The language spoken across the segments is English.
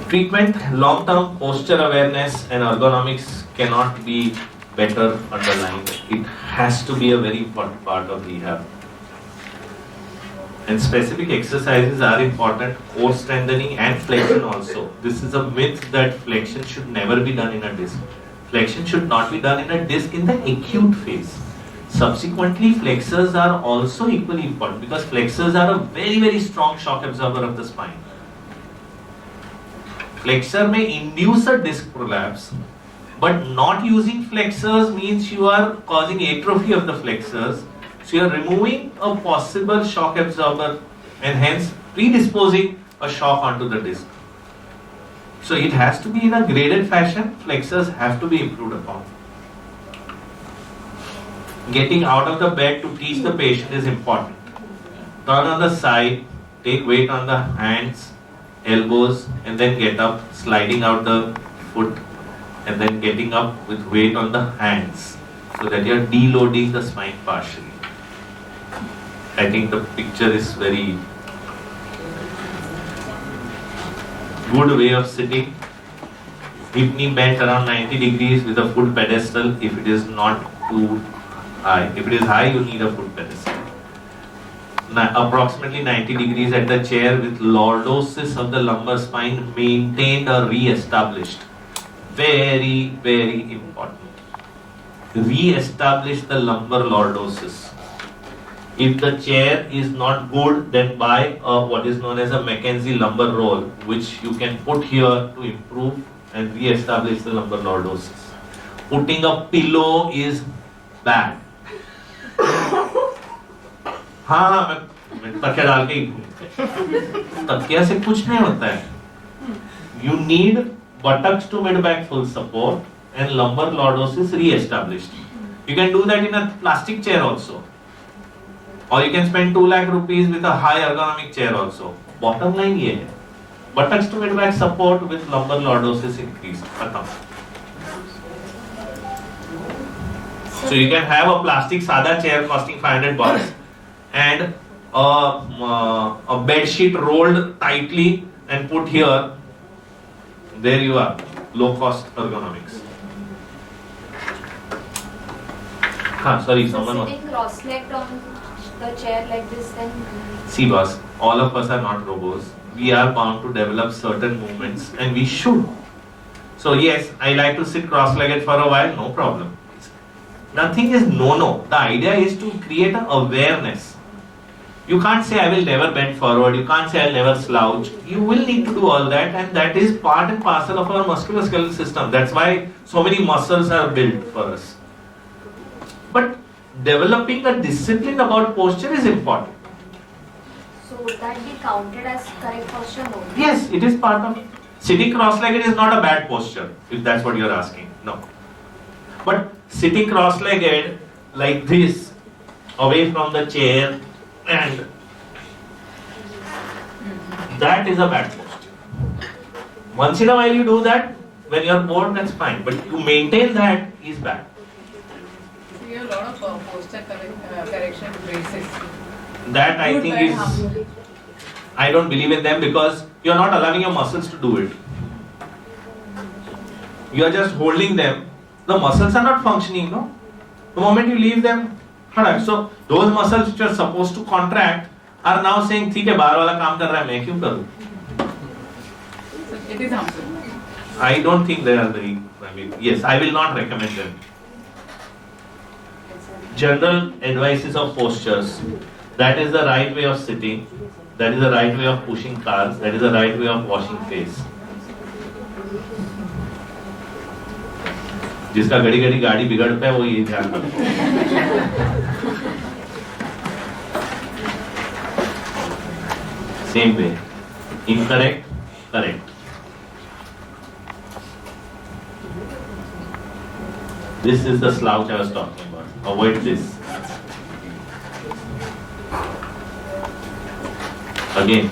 Treatment, long-term posture awareness and ergonomics cannot be better underlined. It has to be a very important part of rehab. And specific exercises are important, core strengthening and flexion also. This is a myth that flexion should never be done in a disc. Flexion should not be done in a disc in the acute phase. Subsequently, flexors are also equally important because flexors are a very, very strong shock absorber of the spine. Flexor may induce a disc prolapse, but not using flexors means you are causing atrophy of the flexors. So you are removing a possible shock absorber and hence predisposing a shock onto the disc. So it has to be in a graded fashion. Flexors have to be improved upon. Getting out of the bed to teach the patient is important. Turn on the side, take weight on the hands, elbows, and then get up, sliding out the foot, and then getting up with weight on the hands so that you are deloading the spine partially. I think the picture is very good way of sitting. Hip knee bent around 90 degrees with a foot pedestal if it is not too high. If it is high, you need a foot pedestal. Now, approximately 90 degrees at the chair with lordosis of the lumbar spine maintained or re-established. Very, very important. Re-establish the lumbar lordosis. If the chair is not good, then buy what is known as a Mackenzie lumbar roll, which you can put here to improve and re-establish the lumbar lordosis. Putting a pillow is bad. हाँ मैं तकिया डाल के ही तकिया से कुछ नहीं होता है. You need buttocks to mid back full support and lumbar lordosis re-established. You can do that in a plastic chair also. Or you can spend 2 lakh rupees with a high ergonomic chair also. Bottom line ये है. Buttocks to mid back support with lumbar lordosis increased. खत्म. So you can have a plastic sada chair costing $500 and a bed sheet rolled tightly and put here. There you are. Low cost ergonomics. Sorry, someone was. Sitting cross-legged on the chair like this, then. See, boss, all of us are not robots. We are bound to develop certain movements, and we should. So yes, I like to sit cross-legged for a while. No problem. Nothing is no. The idea is to create an awareness. You can't say I will never bend forward. You can't say I'll never slouch. You will need to do all that, and that is part and parcel of our musculoskeletal system. That's why so many muscles are built for us. But developing a discipline about posture is important. So would that be counted as correct posture? No. Yes, it is part of. Sitting cross-legged is not a bad posture, if that's what you're asking. No. But sitting cross-legged like this, away from the chair, and that is a bad posture. Once in a while you do that, when you're bored, that's fine. But to maintain that is bad. So you have a lot of posture correction braces. That I think is, I don't believe in them because you're not allowing your muscles to do it. You are just holding them. The muscles are not functioning, no? The moment you leave them, so those muscles which are supposed to contract are now saying, ठीक है बाहर वाला काम कर रहा है मैं क्यों करूँ? So it is harmful. I don't think they are very. Yes, I will not recommend them. General advices of postures. That is the right way of sitting. That is the right way of pushing cars. That is the right way of washing face. जिसका घड़ी घड़ी गाड़ी बिगड़ता है वो ये ध्यान रखो. Same way. Incorrect, correct. This is the slouch I was talking about. Avoid this. Again,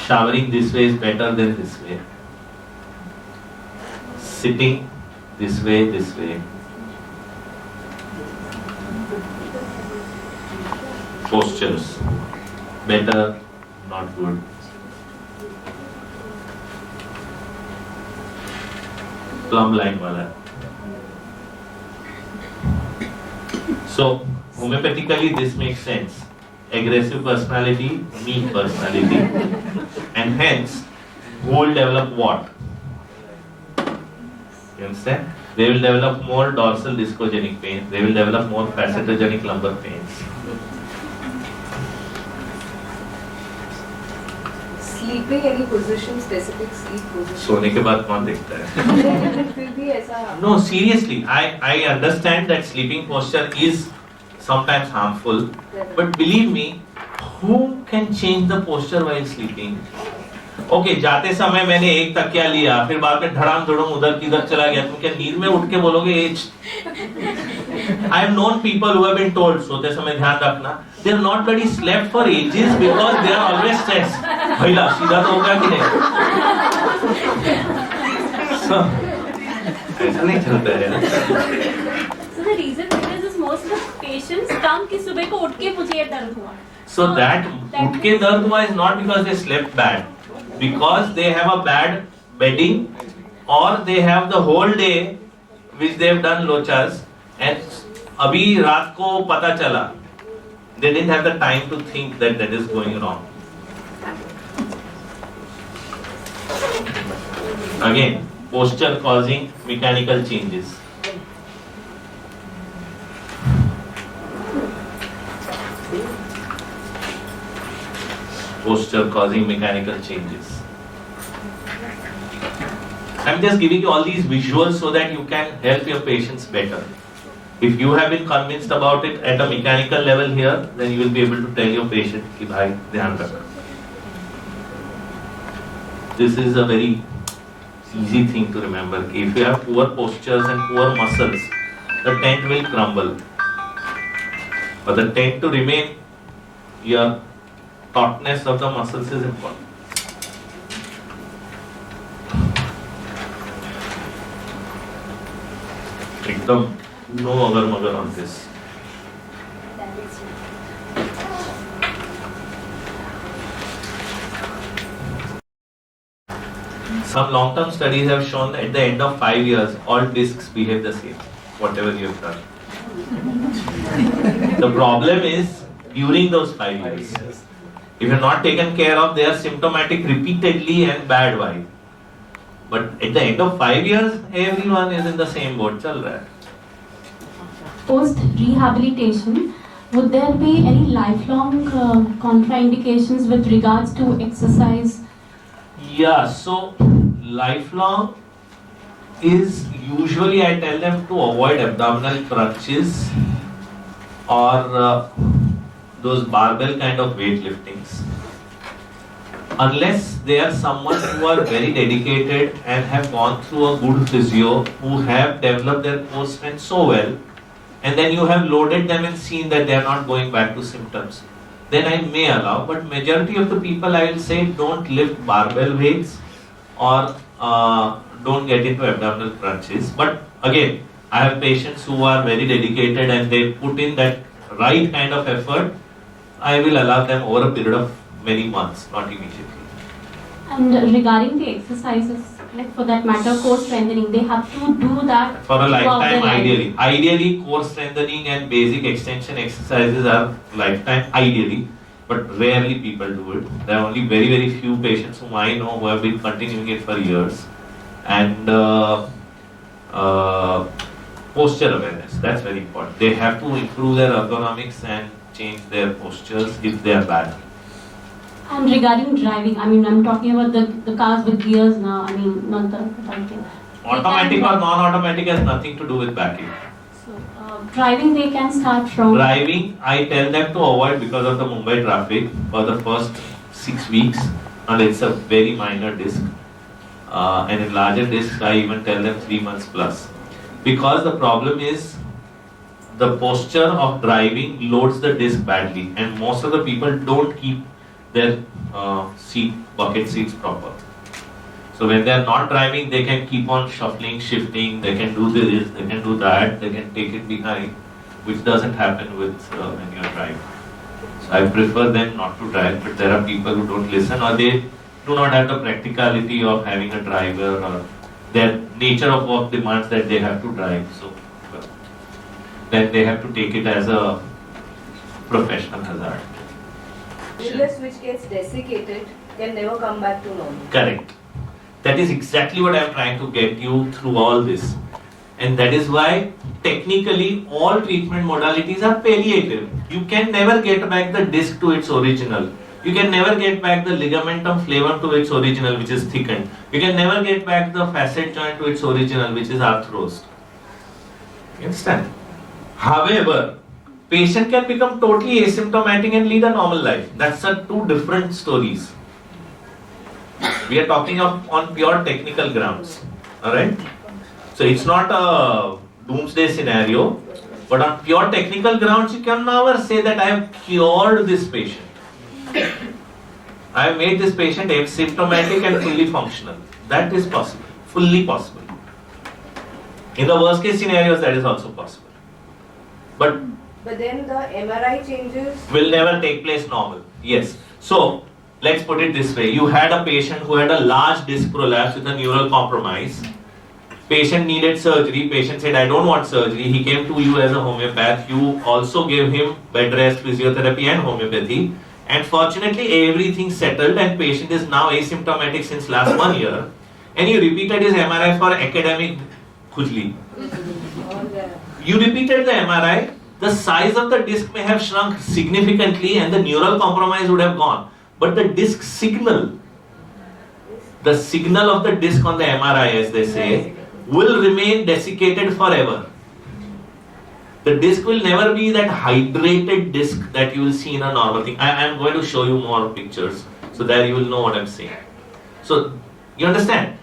showering this way is better than this way. Sitting this way, this way. Postures. Better, not good. plumb line wala. So homeopathically this makes sense. Aggressive personality, meek personality, and hence who will develop what? You understand? They will develop more dorsal discogenic pain. They will develop more facetogenic lumbar pains. Sleeping, any position, specific sleep position? सोने के बाद कौन देखता है? फिर भी ऐसा No, seriously, I understand that sleeping posture is sometimes harmful, but believe me, who can change the posture while sleeping? Okay, जाते समय मैंने एक तकिया लिया, फिर बाद में धड़ाम धुड़म उधर किधर चला गया, तुम क्या नींद में उठ के बोलोगे I have known people who have been told सोते समय ध्यान रखना, they have not really slept for ages because they are always stressed. भैया सीधा तो होगा कि नहीं? So, ऐसा नहीं चलता है. So the reason because is most of the patients come कि सुबह को उठ के मुझे ये दर्द हुआ. So that उठ के दर्द हुआ is not because they slept bad, because they have a bad bedding or they have the whole day which they have done lochas and अभी रात को पता चला, they didn't have the time to think that that is going wrong. Again, posture causing mechanical changes. Posture causing mechanical changes. I'm just giving you all these visuals so that you can help your patients better. If you have been convinced about it at a mechanical level here, then you will be able to tell your patient कि भाई ध्यान रखना. This is a very easy thing to remember. If you have poor postures and poor muscles, the tent will crumble. But the tent to remain, your tautness of the muscles is important. एकदम no agar magar on this. Some long-term studies have shown that at the end of 5 years, all discs behave the same, whatever you have done. The problem is during those 5 years. If you're not taken care of, they are symptomatic repeatedly and bad vibe. But at the end of 5 years, everyone is in the same boat. Chal raha hai. Post rehabilitation, would there be any lifelong contraindications with regards to exercise? Yeah, so lifelong is usually I tell them to avoid abdominal crunches or those barbell kind of weightliftings. Unless they are someone who are very dedicated and have gone through a good physio, who have developed their core strength so well, and then you have loaded them and seen that they are not going back to symptoms, then I may allow. But majority of the people I will say don't lift barbell weights or don't get into abdominal crunches. But again, I have patients who are very dedicated and they put in that right kind of effort. I will allow them over a period of many months, not immediately. And regarding the exercises, like for that matter, core strengthening, they have to do that For a throughout their lifetime, life. ideally. Ideally, core strengthening and basic extension exercises are lifetime, ideally. But rarely people do it. There are only very, very few patients whom I know who have been continuing it for years. And posture awareness, that's very important. They have to improve their ergonomics and change their postures if they are bad. And regarding driving, I mean, I'm talking about the cars with gears now. I mean, not the bike. Automatic or non-automatic has nothing to do with backing. So, driving they can start from. Driving, I tell them to avoid because of the Mumbai traffic for the first 6 weeks, and it's a very minor disc. And in larger discs, I even tell them 3 months plus. Because the problem is the posture of driving loads the disc badly, and most of the people don't keep their bucket seats proper. So when they are not driving, they can keep on shuffling, shifting, they can do this, they can do that, they can take it behind, which doesn't happen with when you are driving. So I prefer them not to drive, but there are people who don't listen or they do not have the practicality of having a driver or their nature of work demands that they have to drive. So then they have to take it as a professional hazard. Illness which gets desiccated can never come back to normal. Correct. That is exactly what I am trying to get you through all this. And that is why technically all treatment modalities are palliative. You can never get back the disc to its original. You can never get back the ligamentum flavum to its original, which is thickened. You can never get back the facet joint to its original, which is arthrosed. You understand? However, patient can become totally asymptomatic and lead a normal life. That's two different stories. We are talking of on pure technical grounds. Alright? So it's not a doomsday scenario, but on pure technical grounds, you can never say that I have cured this patient. I have made this patient asymptomatic and fully functional. That is possible, fully possible. In the worst case scenarios, that is also possible. But then the MRI changes. will never take place normal. Yes. So let's put it this way. You had a patient who had a large disc prolapse with a neural compromise. Patient needed surgery. Patient said, I don't want surgery. He came to you as a homeopath. You also gave him bed rest, physiotherapy and homeopathy. And fortunately, everything settled and patient is now asymptomatic since last 1 year. And you repeated his MRI for academic khujli. You repeated the MRI. The size of the disc may have shrunk significantly and the neural compromise would have gone. But the disc signal, the signal of the disc on the MRI, as they say, will remain desiccated forever. The disc will never be that hydrated disc that you will see in a normal thing. I am going to show you more pictures so that you will know what I am saying. So, you understand?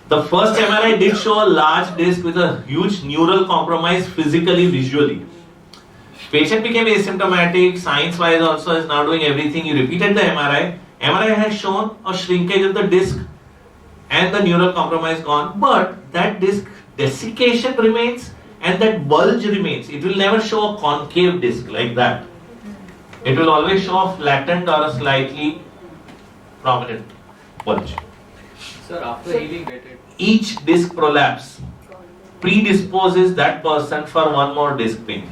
The first MRI did show a large disc with a huge neural compromise physically, visually. Patient became asymptomatic, science-wise also is now doing everything. You repeated the MRI. MRI has shown a shrinkage of the disc and the neural compromise gone, but that disc desiccation remains and that bulge remains. It will never show a concave disc like that. It will always show a flattened or a slightly prominent bulge. Sir, after healing, Each disc prolapse predisposes that person for one more disc pain,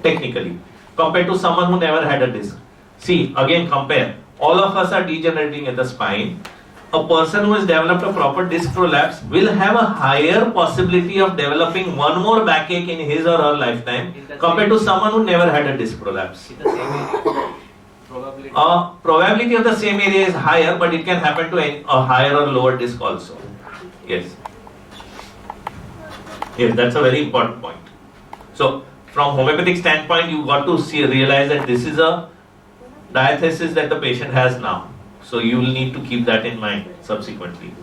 technically, compared to someone who never had a disc. See, again compare. All of us are degenerating at the spine. A person who has developed a proper disc prolapse will have a higher possibility of developing one more backache in his or her lifetime compared to someone who never had a disc prolapse. in the same area, probability. Probability of the same area is higher, but it can happen to a higher or lower disc also. Yes. Yes, that's a very important point. So, from homeopathic standpoint, you got to realize that this is a diathesis that the patient has now. So, you will need to keep that in mind subsequently.